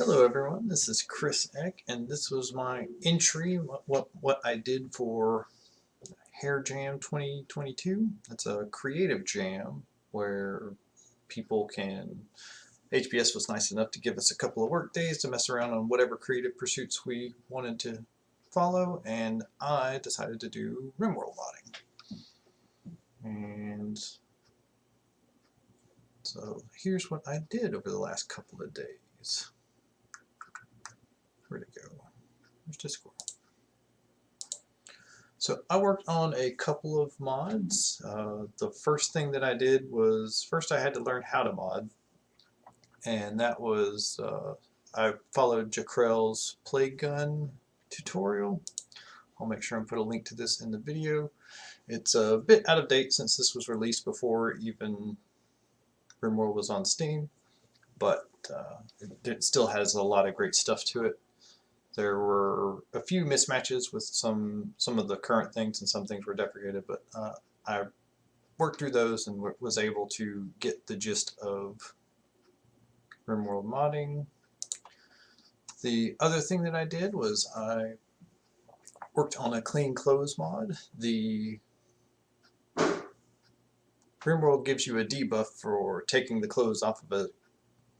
Hello everyone, this is Chris Eck, and this was my entry, what I did for HareJam 2022. It's a creative jam where people can, HBS was nice enough to give us a couple of work days to mess around on whatever creative pursuits we wanted to follow, and I decided to do RimWorld modding. And so here's what I did over the last couple of days. Where'd it go? Where's Discord? So I worked on a couple of mods. The first thing that I did was, first I had to learn how to mod, and that was, I followed Jecrell's Plague Gun tutorial. I'll make sure and put a link to this in the video. It's a bit out of date since this was released before even RimWorld was on Steam, but it still has a lot of great stuff to it. There were a few mismatches with some of the current things, and some things were deprecated, but I worked through those and was able to get the gist of RimWorld modding. The other thing that I did was I worked on a clean clothes mod. The RimWorld gives you a debuff for taking the clothes off of a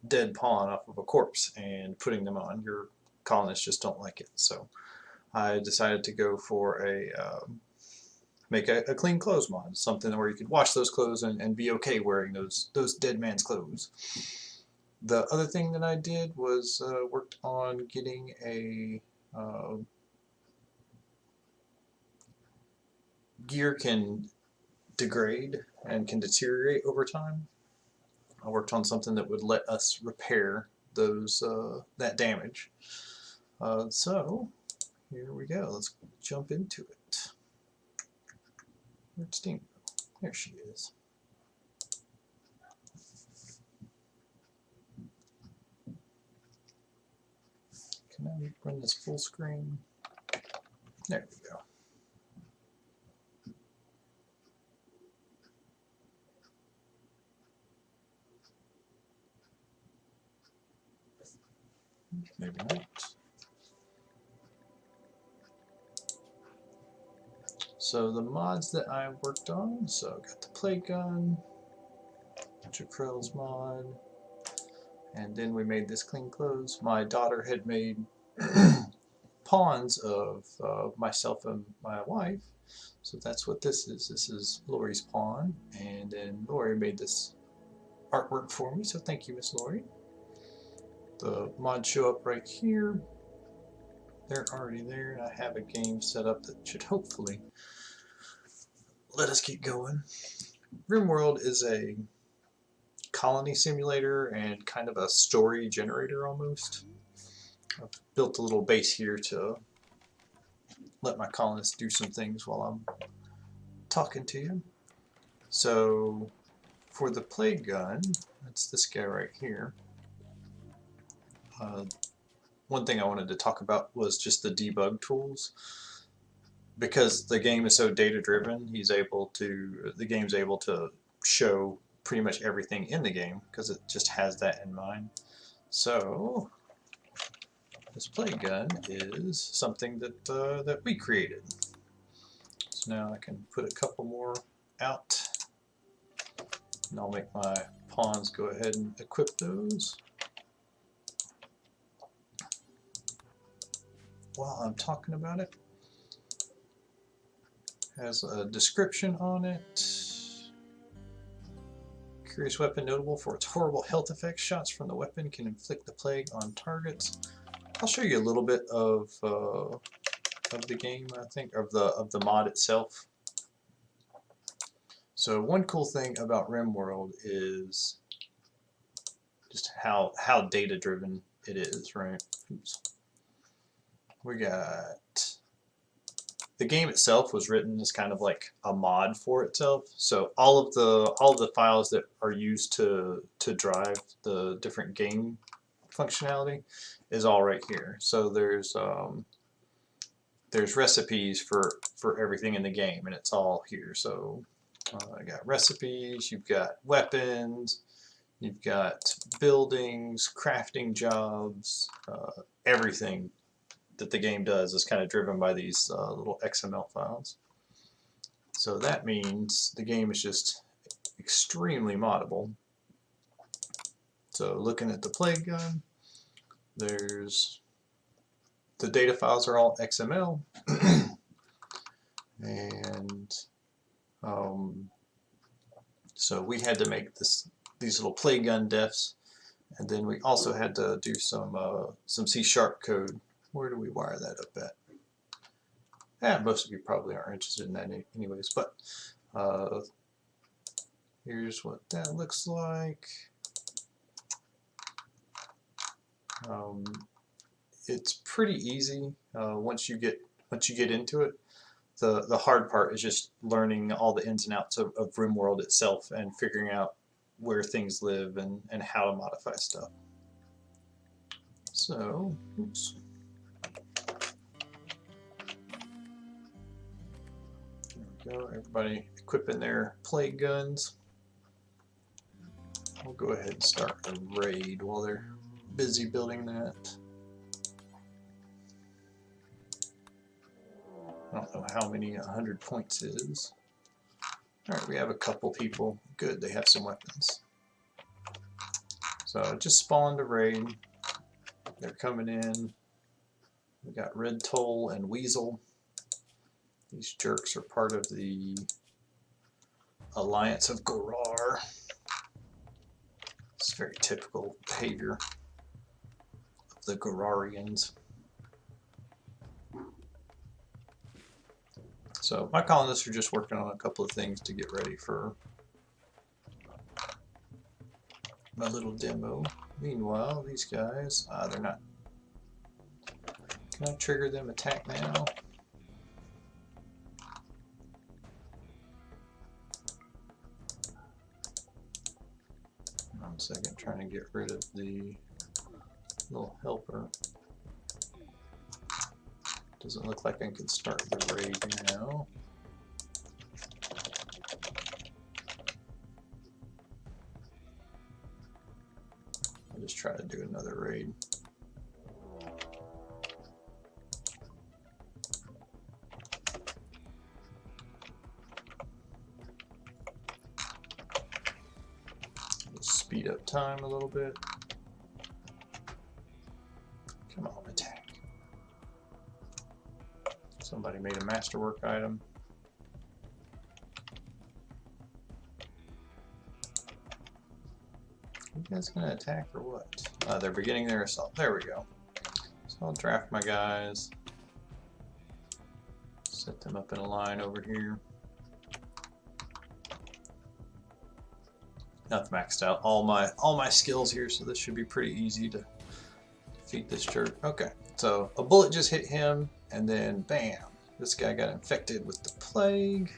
dead pawn, off of a corpse, and putting them on. Your colonists just don't like it, so I decided to go for make a clean clothes mod, something where you could wash those clothes and be okay wearing those dead man's clothes. The other thing that I did was worked on getting a gear can degrade and can deteriorate over time. I worked on something that would let us repair those that damage. So here we go. Let's jump into it. Where'd Steam go? There she is. Can I run this full screen? There we go. Maybe not. So the mods that I worked on, so I got the Plague Gun, Jecrell's mod, and then we made this clean clothes. My daughter had made pawns of myself and my wife, so that's what this is. This is Lori's pawn, and then Lori made this artwork for me, so thank you, Miss Lori. The mods show up right here. They're already there, and I have a game set up that should hopefully let us keep going. RimWorld is a colony simulator and kind of a story generator almost. I've built a little base here to let my colonists do some things while I'm talking to you. So for the Plague Gun, that's this guy right here. One thing I wanted to talk about was just the debug tools. Because the game is so data driven, the game's able to show pretty much everything in the game because it just has that in mind. So this Plague Gun is something that that we created. So now I can put a couple more out, and I'll make my pawns go ahead and equip those. While I'm talking about it, has a description on it. Curious weapon notable for its horrible health effects. Shots from the weapon can inflict the plague on targets. I'll show you a little bit of the game, I think, of the mod itself. So one cool thing about RimWorld is just how data driven it is, right? Oops. We got the game itself was written as kind of like a mod for itself. So all of the files that are used to drive the different game functionality is all right here. So there's recipes for everything in the game, and it's all here. So I got recipes, you've got weapons, You've got buildings, crafting jobs, everything that the game does is kind of driven by these little XML files. So that means the game is just extremely moddable. So looking at the plague gun, there's the data files are all XML, and so we had to make these little plague gun defs, and then we also had to do some C# code. Where do we wire that up at? Most of you probably aren't interested in that anyways, but here's what that looks like. It's pretty easy once you get into it. The hard part is just learning all the ins and outs of RimWorld itself and figuring out where things live and how to modify stuff. So, oops. There we go. Everybody equipping their plague guns. I'll go ahead and start a raid while they're busy building that. I don't know how many 100 points is. Alright, we have a couple people. Good, they have some weapons. So just spawned a raid. They're coming in. We got Red Toll and Weasel. These jerks are part of the Alliance of Gorar. It's very typical behavior of the Gorarians. So my colonists are just working on a couple of things to get ready for my little demo. Meanwhile, these guys, they're not. Can I trigger them attack now? One second, trying to get rid of the little helper. Doesn't look like I can start the raid now. I'll just try to do another raid. Just speed up time a little bit. Come on, attack. Somebody made a masterwork item. You guys gonna attack or what? They're beginning their assault. There we go. So I'll draft my guys. Set them up in a line over here. Not maxed out all my skills here, so this should be pretty easy to defeat this jerk. Okay, so a bullet just hit him. And then, bam, this guy got infected with the plague.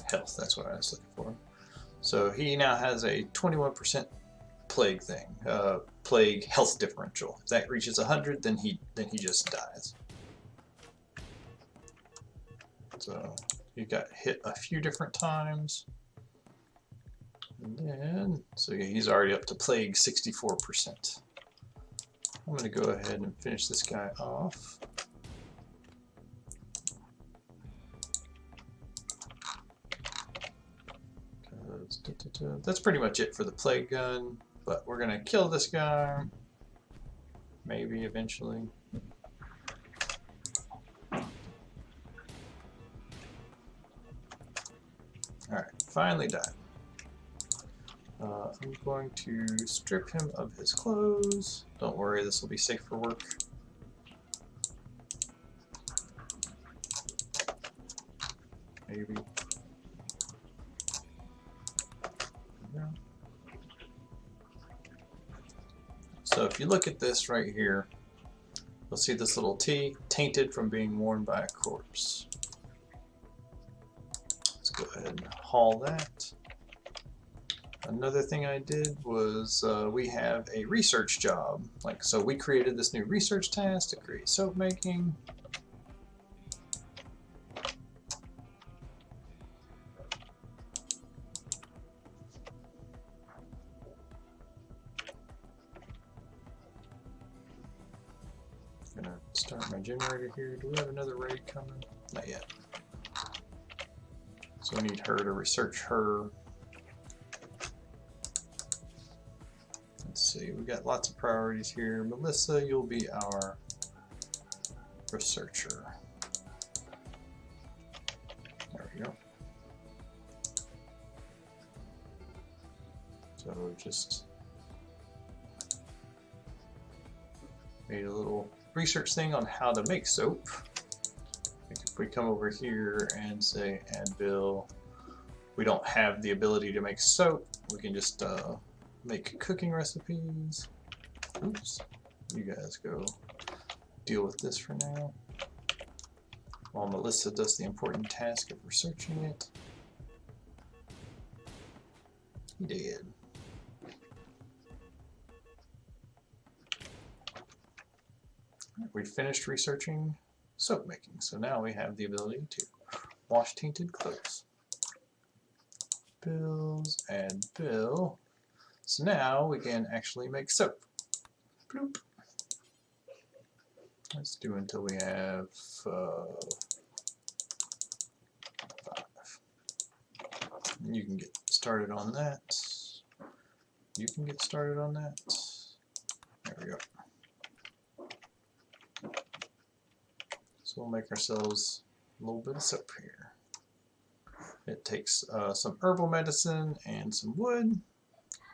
Health, that's what I was looking for. So he now has a 21% plague thing, plague health differential. If that reaches 100, then he just dies. So he got hit a few different times. And then, so he's already up to plague 64%. I'm going to go ahead and finish this guy off. That's pretty much it for the plague gun, but we're going to kill this guy, maybe eventually. Alright, finally died. I'm going to strip him of his clothes. Don't worry, this will be safe for work. Maybe. Yeah. So if you look at this right here, you'll see this little T, tainted from being worn by a corpse. Let's go ahead and haul that. Another thing I did was we have a research job. So we created this new research task to create soap making. Start my generator here. Do we have another raid coming? Not yet. So I need her to research her. Let's see, we got lots of priorities here. Melissa, you'll be our researcher. There we go. So just made a little research thing on how to make soap. If we come over here and say add bill, we don't have the ability to make soap. We can just make cooking recipes. Oops, you guys go deal with this for now, while Melissa does the important task of researching it. He did. We finished researching soap making, so now we have the ability to wash tainted clothes. Bills and bill. So now we can actually make soap. Bloop. Let's do until we have 5. You can get started on that. You can get started on that. There we go. So we'll make ourselves a little bit of soap here. It takes some herbal medicine and some wood.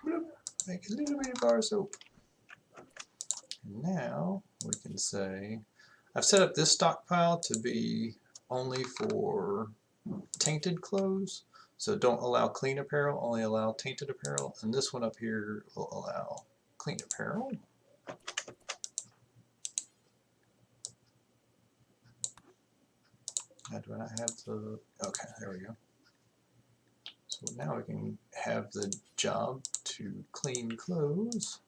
Bloop, make a little bit of bar soap. And now we can say, I've set up this stockpile to be only for tainted clothes. So don't allow clean apparel, only allow tainted apparel. And this one up here will allow clean apparel. Do I not have the, okay, there we go. So now we can have the job to clean clothes.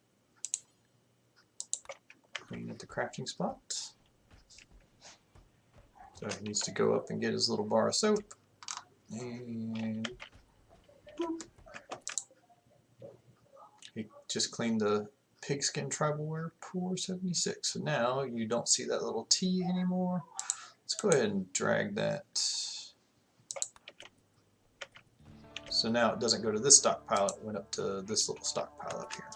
Clean at the crafting spot. So he needs to go up and get his little bar of soap. And boop. He just cleaned the pigskin tribalware pour 76. So now you don't see that little T anymore. Let's go ahead and drag that. So now it doesn't go to this stockpile, it went up to this little stockpile up here.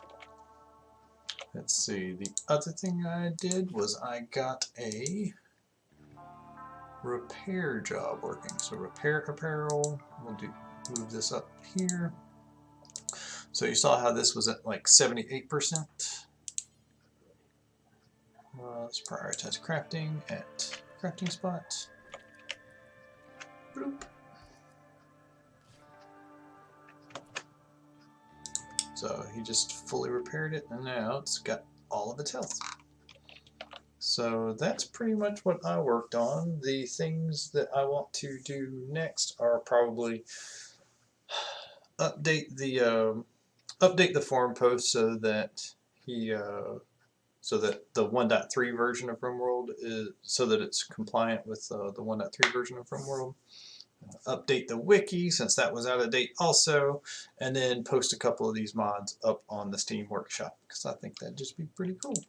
Let's see, the other thing I did was I got a repair job working. So repair apparel, we'll move this up here. So you saw how this was at like 78%. Let's prioritize crafting at crafting spot. Bloop. So he just fully repaired it, and now it's got all of its health. So that's pretty much what I worked on. The things that I want to do next are probably update the forum post so that so that the 1.3 version of RimWorld is so that it's compliant with the 1.3 version of RimWorld. Update the wiki since that was out of date also, and then post a couple of these mods up on the Steam Workshop because I think that'd just be pretty cool.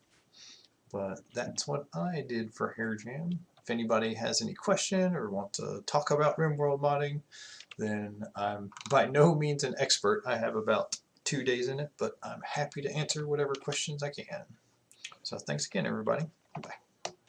But that's what I did for HareJam. If anybody has any question or want to talk about RimWorld modding, then I'm by no means an expert. I have about 2 days in it, but I'm happy to answer whatever questions I can. So thanks again, everybody. Bye.